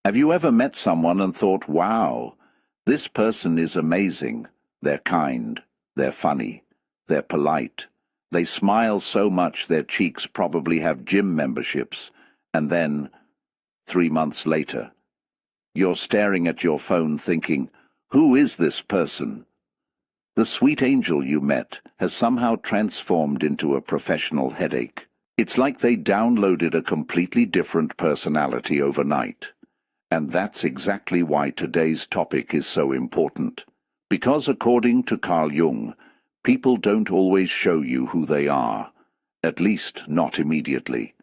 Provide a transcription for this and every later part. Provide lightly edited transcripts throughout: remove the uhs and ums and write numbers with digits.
Have you ever met someone and thought, wow, this person is amazing. They're kind, they're funny, they're polite. They smile so much their cheeks probably have gym memberships. And then, 3 months later, you're staring at your phone thinking, who is this person? The sweet angel you met has somehow transformed into a professional headache. It's like they downloaded a completely different personality overnight. And that's exactly why today's topic is so important. Because according to Carl Jung, people don't always show you who they are. At least not immediately.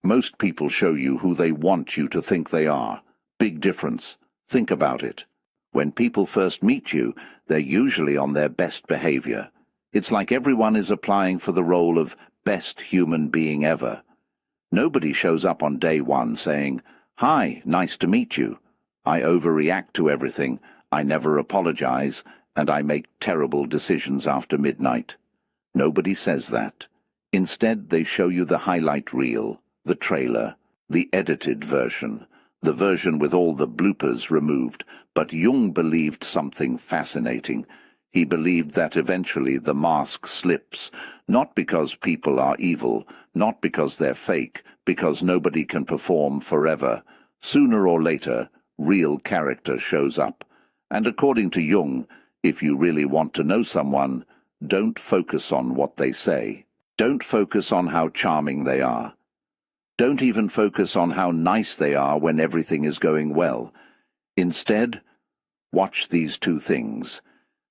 Most people show you who they want you to think they are. Big difference. Think about it. When people first meet you, they're usually on their best behavior. It's like everyone is applying for the role of best human being ever. Nobody shows up on day one saying, "Hi, nice to meet you. I overreact to everything, I never apologize, and I make terrible decisions after midnight." Nobody says that. Instead, they show you the highlight reel, the trailer, the edited version, the version with all the bloopers removed. But Jung believed something fascinating. He believed that eventually the mask slips, not because people are evil, not because they're fake, because nobody can perform forever. Sooner or later, real character shows up. And according to Jung, if you really want to know someone, don't focus on what they say. Don't focus on how charming they are. Don't even focus on how nice they are when everything is going well. Instead, watch these two things.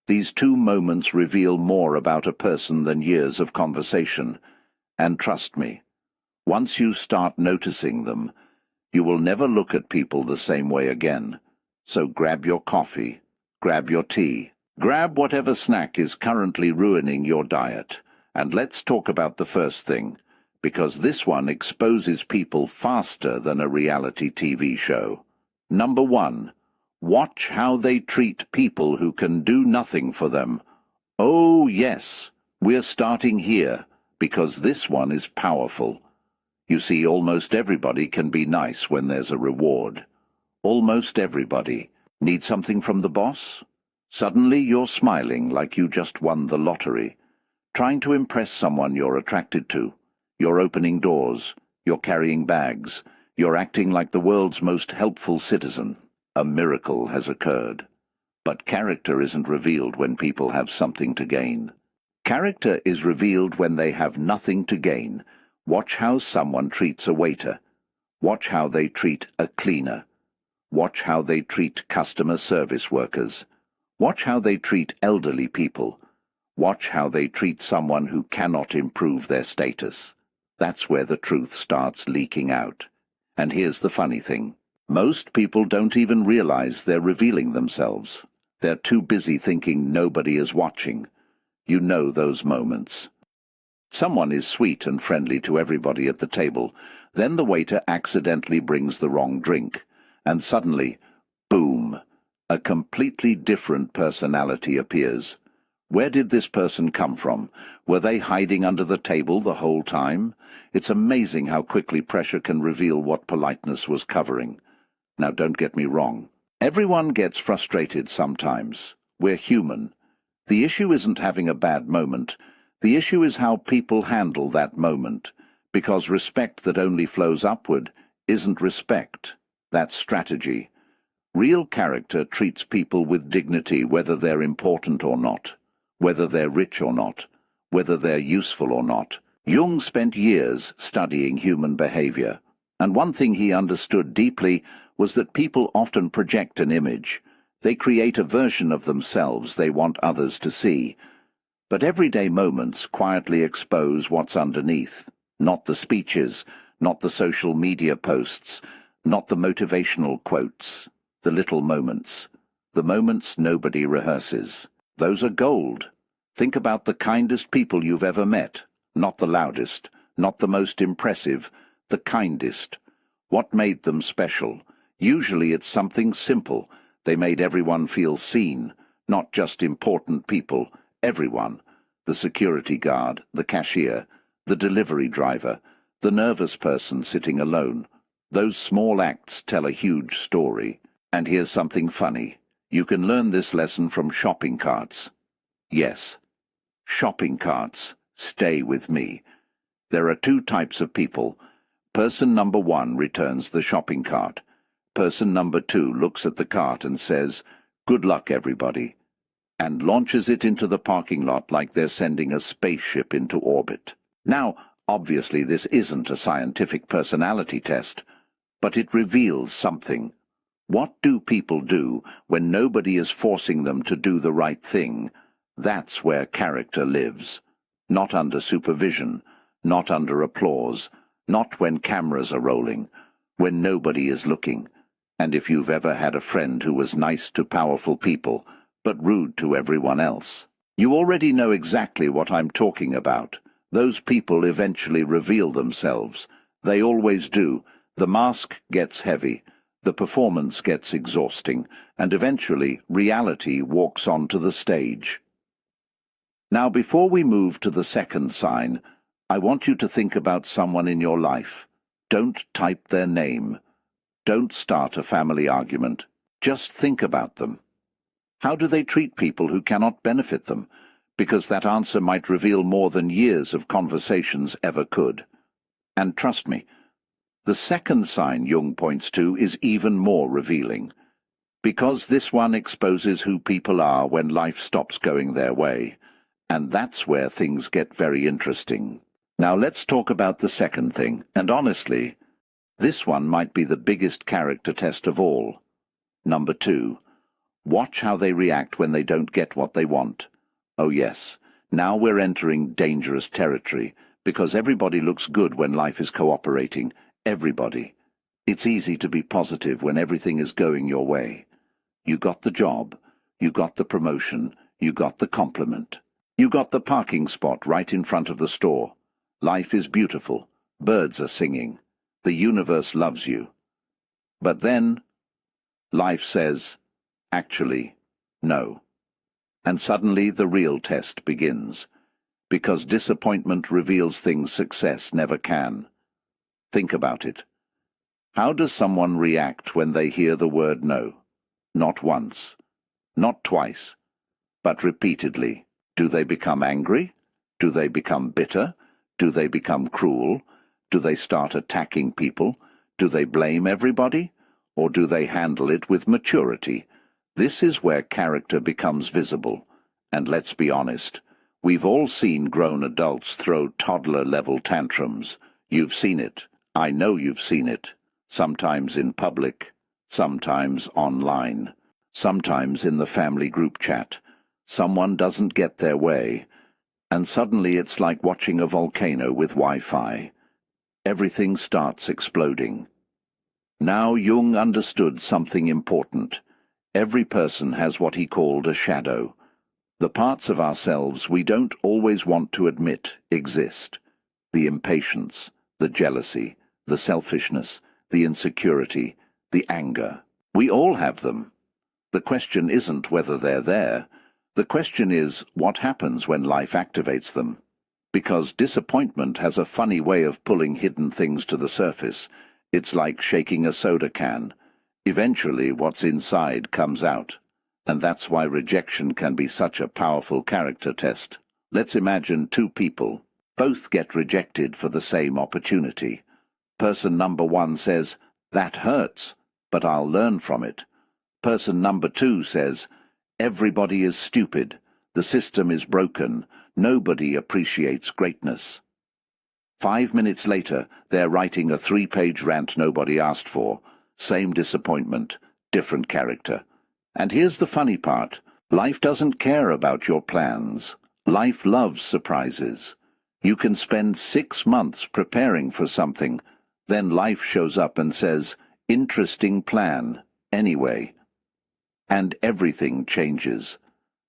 These two moments reveal more about a person than years of conversation. And trust me, once you start noticing them, you will never look at people the same way again. So grab your coffee, grab your tea, grab whatever snack is currently ruining your diet, and let's talk about the first thing, because this one exposes people faster than a reality TV show. Number 1. Watch how they treat people who can do nothing for them. Oh yes, we're starting here, because this one is powerful. You see, almost everybody can be nice when there's a reward. Almost everybody. Need something from the boss? Suddenly you're smiling like you just won the lottery. Trying to impress someone you're attracted to. You're opening doors. You're carrying bags. You're acting like the world's most helpful citizen. A miracle has occurred. But character isn't revealed when people have something to gain. Character is revealed when they have nothing to gain. Watch how someone treats a waiter. Watch how they treat a cleaner. Watch how they treat customer service workers. Watch how they treat elderly people. Watch how they treat someone who cannot improve their status. That's where the truth starts leaking out. And here's the funny thing. Most people don't even realize they're revealing themselves. They're too busy thinking nobody is watching. You know those moments. Someone is sweet and friendly to everybody at the table. Then the waiter accidentally brings the wrong drink. And suddenly, boom, a completely different personality appears. Where did this person come from? Were they hiding under the table the whole time? It's amazing how quickly pressure can reveal what politeness was covering. Now don't get me wrong. Everyone gets frustrated sometimes. We're human. The issue isn't having a bad moment. The issue is how people handle that moment. Because respect that only flows upward isn't respect. That's strategy. Real character treats people with dignity whether they're important or not. Whether they're rich or not, whether they're useful or not. Jung spent years studying human behavior, and one thing he understood deeply was that people often project an image. They create a version of themselves they want others to see. But everyday moments quietly expose what's underneath. Not the speeches, not the social media posts, not the motivational quotes. The little moments. The moments nobody rehearses. Those are gold. Think about the kindest people you've ever met. Not the loudest, not the most impressive, the kindest. What made them special? Usually it's something simple. They made everyone feel seen, not just important people, everyone. The security guard, the cashier, the delivery driver, the nervous person sitting alone. Those small acts tell a huge story. And here's something funny. You can learn this lesson from shopping carts. Yes, shopping carts. Stay with me. There are two types of people. Person number one returns the shopping cart. Person number two looks at the cart and says, "Good luck, everybody," and launches it into the parking lot like they're sending a spaceship into orbit. Now, obviously this isn't a scientific personality test, but it reveals something. What do people do when nobody is forcing them to do the right thing? That's where character lives. Not under supervision, not under applause, not when cameras are rolling, when nobody is looking. And if you've ever had a friend who was nice to powerful people, but rude to everyone else, you already know exactly what I'm talking about. Those people eventually reveal themselves. They always do. The mask gets heavy, the performance gets exhausting, and eventually reality walks onto the stage. Now, before we move to the second sign, I want you to think about someone in your life. Don't type their name. Don't start a family argument. Just think about them. How do they treat people who cannot benefit them? Because that answer might reveal more than years of conversations ever could. And trust me, the second sign Jung points to is even more revealing, because this one exposes who people are when life stops going their way, and that's where things get very interesting. Now let's talk about the second thing, and honestly, this one might be the biggest character test of all. Number 2. Watch how they react when they don't get what they want. Oh yes, now we're entering dangerous territory, because everybody looks good when life is cooperating. Everybody. It's easy to be positive when everything is going your way. You got the job, you got the promotion, you got the compliment. You got the parking spot right in front of the store. Life is beautiful. Birds are singing. The universe loves you. But then, life says, actually, no. And suddenly the real test begins, because disappointment reveals things success never can. Think about it. How does someone react when they hear the word no? Not once, not twice, but repeatedly. Do they become angry? Do they become bitter? Do they become cruel? Do they start attacking people? Do they blame everybody? Or do they handle it with maturity? This is where character becomes visible. And let's be honest, we've all seen grown adults throw toddler-level tantrums. You've seen it. I know you've seen it. Sometimes in public, sometimes online, sometimes in the family group chat. Someone doesn't get their way, and suddenly it's like watching a volcano with Wi-Fi. Everything starts exploding. Now Jung understood something important. Every person has what he called a shadow. The parts of ourselves we don't always want to admit exist. The impatience, the jealousy, the selfishness, the insecurity, the anger. We all have them. The question isn't whether they're there. The question is, what happens when life activates them? Because disappointment has a funny way of pulling hidden things to the surface. It's like shaking a soda can. Eventually, what's inside comes out. And that's why rejection can be such a powerful character test. Let's imagine two people. Both get rejected for the same opportunity. Person number 1 says, "That hurts, but I'll learn from it." Person number 2 says, "Everybody is stupid. The system is broken. Nobody appreciates greatness." 5 minutes later, they're writing a 3-page rant nobody asked for. Same disappointment, different character. And here's the funny part. Life doesn't care about your plans. Life loves surprises. You can spend 6 months preparing for something. Then life shows up and says, "Interesting plan, anyway." And everything changes.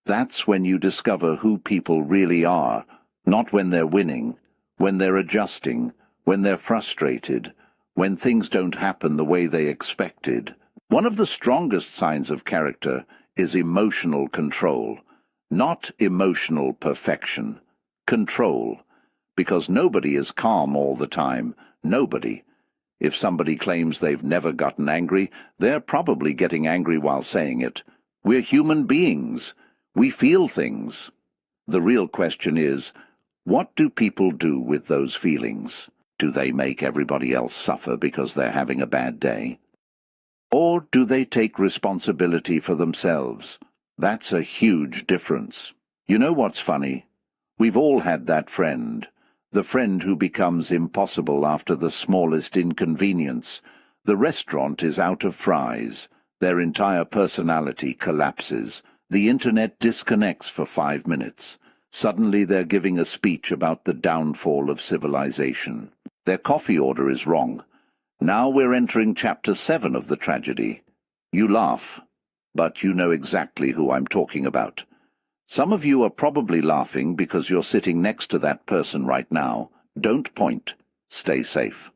That's when you discover who people really are, not when they're winning, when they're adjusting, when they're frustrated, when things don't happen the way they expected. One of the strongest signs of character is emotional control, not emotional perfection. Control, because nobody is calm all the time. Nobody. If somebody claims they've never gotten angry, they're probably getting angry while saying it. We're human beings. We feel things. The real question is, what do people do with those feelings? Do they make everybody else suffer because they're having a bad day? Or do they take responsibility for themselves? That's a huge difference. You know what's funny? We've all had that friend. The friend who becomes impossible after the smallest inconvenience. The restaurant is out of fries. Their entire personality collapses. The internet disconnects for 5 minutes. Suddenly they're giving a speech about the downfall of civilization. Their coffee order is wrong. Now we're entering chapter 7 of the tragedy. You laugh, but you know exactly who I'm talking about. Some of you are probably laughing because you're sitting next to that person right now. Don't point. Stay safe.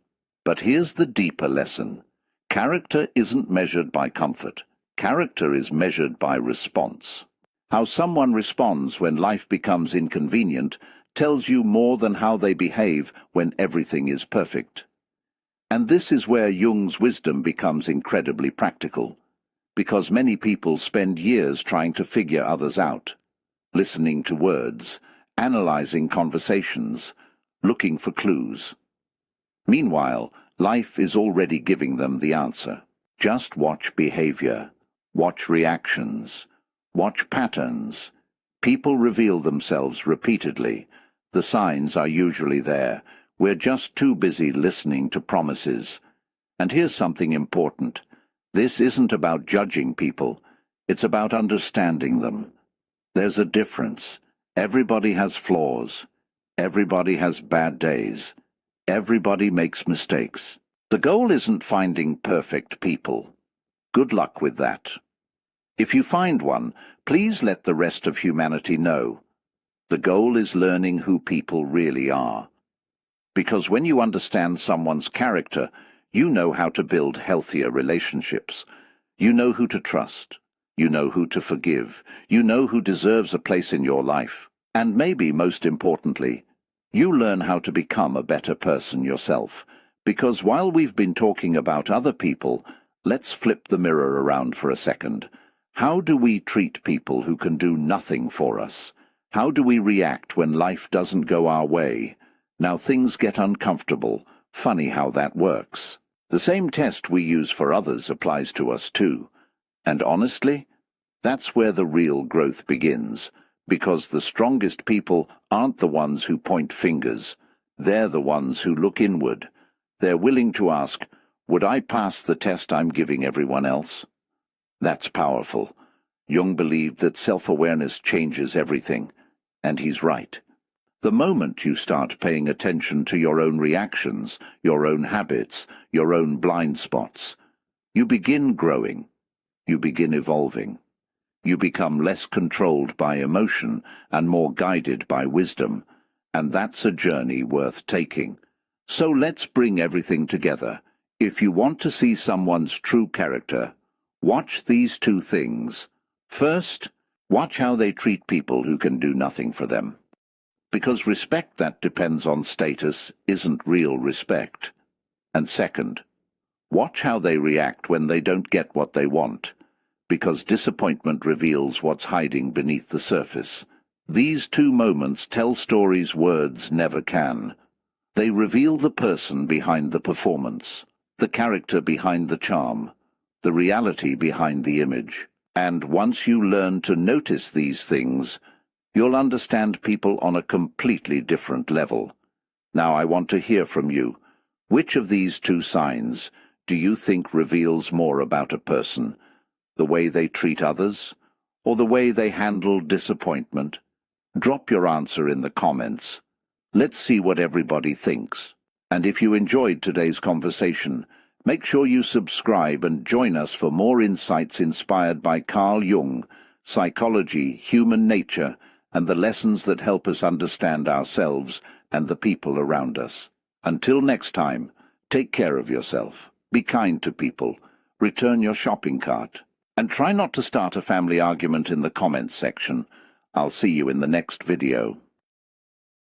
But here's the deeper lesson. Character isn't measured by comfort. Character is measured by response. How someone responds when life becomes inconvenient tells you more than how they behave when everything is perfect. And this is where Jung's wisdom becomes incredibly practical, because many people spend years trying to figure others out. Listening to words, analyzing conversations, looking for clues. Meanwhile, life is already giving them the answer. Just watch behavior, watch reactions, watch patterns. People reveal themselves repeatedly. The signs are usually there. We're just too busy listening to promises. And here's something important. This isn't about judging people. It's about understanding them. There's a difference. Everybody has flaws. Everybody has bad days. Everybody makes mistakes. The goal isn't finding perfect people. Good luck with that. If you find one, please let the rest of humanity know. The goal is learning who people really are. Because when you understand someone's character, you know how to build healthier relationships. You know who to trust. You know who to forgive. You know who deserves a place in your life. And maybe most importantly, you learn how to become a better person yourself. Because while we've been talking about other people, let's flip the mirror around for a second. How do we treat people who can do nothing for us? How do we react when life doesn't go our way? Now things get uncomfortable. Funny how that works. The same test we use for others applies to us too. And honestly, that's where the real growth begins, because the strongest people aren't the ones who point fingers. They're the ones who look inward. They're willing to ask, would I pass the test I'm giving everyone else? That's powerful. Jung believed that self-awareness changes everything, and he's right. The moment you start paying attention to your own reactions, your own habits, your own blind spots, you begin growing. You begin evolving. You become less controlled by emotion and more guided by wisdom, and that's a journey worth taking. So let's bring everything together. If you want to see someone's true character, watch these 2 things. First, watch how they treat people who can do nothing for them. Because respect that depends on status isn't real respect. And second, watch how they react when they don't get what they want. Because disappointment reveals what's hiding beneath the surface. These 2 moments tell stories words never can. They reveal the person behind the performance, the character behind the charm, the reality behind the image. And once you learn to notice these things, you'll understand people on a completely different level. Now I want to hear from you. Which of these 2 signs do you think reveals more about a person? The way they treat others, or the way they handle disappointment? Drop your answer in the comments. Let's see what everybody thinks. And if you enjoyed today's conversation, make sure you subscribe and join us for more insights inspired by Carl Jung, psychology, human nature, and the lessons that help us understand ourselves and the people around us. Until next time, take care of yourself, be kind to people, return your shopping cart, and try not to start a family argument in the comments section. I'll see you in the next video.